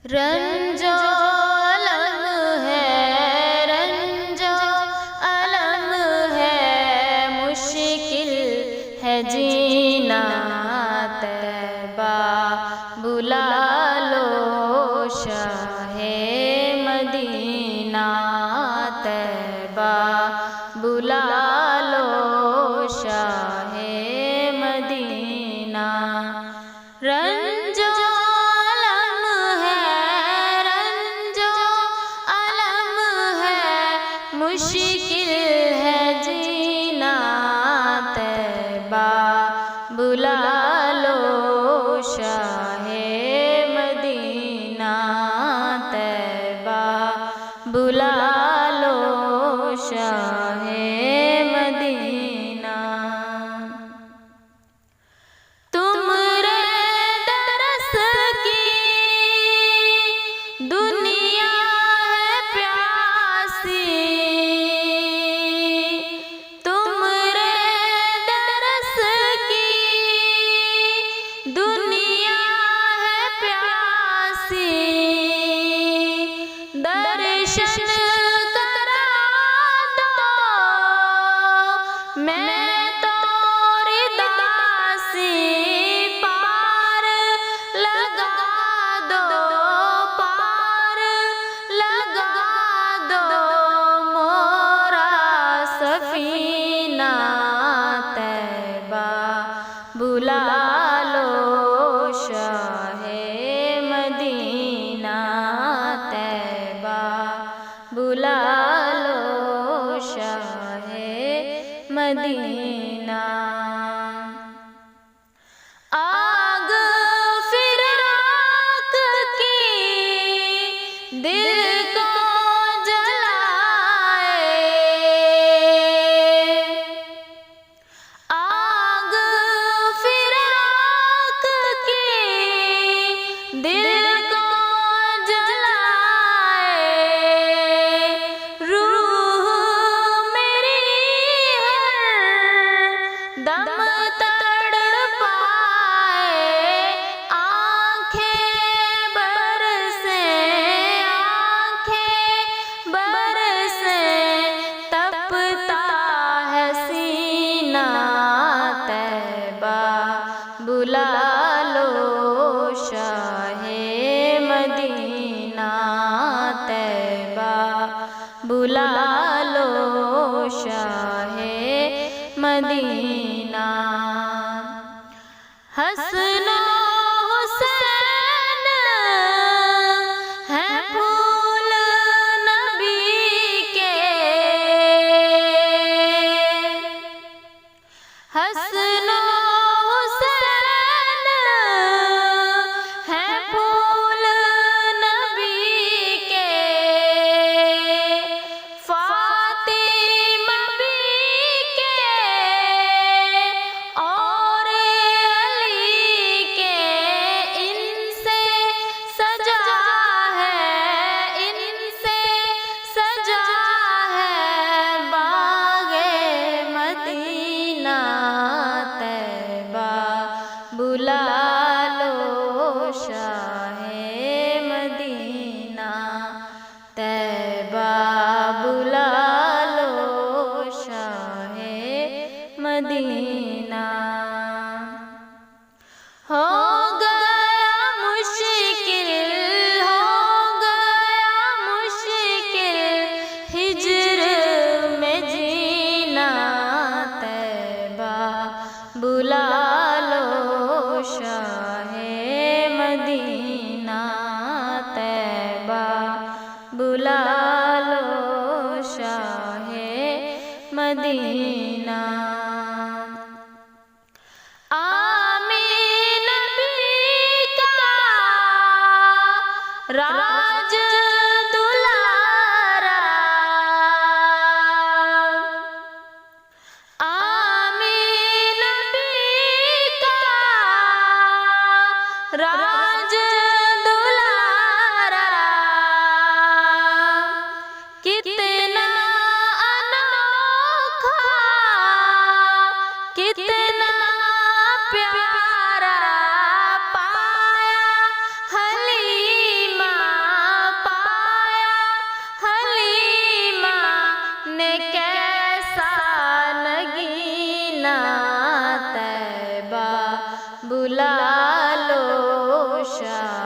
रंजो अलम है, रंजो अलम है, मुश्किल है जीना तैबा, बुला लो शाहे मदीना तैबा, बुला लो शाहे मदीना। रंजो अलम है, रंजो अलम है, मुश्किल है जीना तैबा, बुला लो शाहे मदीना तैबा, बुला लो शाहे मदीना। दुनिया है प्यासी, तुमरे दरस की दुनिया है प्यासी, दर्शन करा दो मैं तोरी दासी, पार लगा दो, पार लगा दो मोरा सफीना तैबा, बुला लो शाहे मदीना तैबा, बुला लो शाहे मदीना। आग फिराक की दिल को जलाए, आग फिराक की दिल को जलाए, रूह मेरी हर दम बुला लो शाहे मदीना तैबा, बुला लो शाहे मदीना। हसनो हुसैन है फूल नबी के, हसनो बुला लो शाहे मदीना तैबा, बुला लो शाहे मदीना। हो गया मुश्किल, हो गया मुश्किल हिज्र में जीना तैबा, बुला शाहे मदीना तैबा, बुला लो शाहे मदीना। आमीन नबी का राज दुलारा, आमीन नबी का राज दुलारा, कितना अनोखा, कितना प्यारा पाया हलीमा रोशन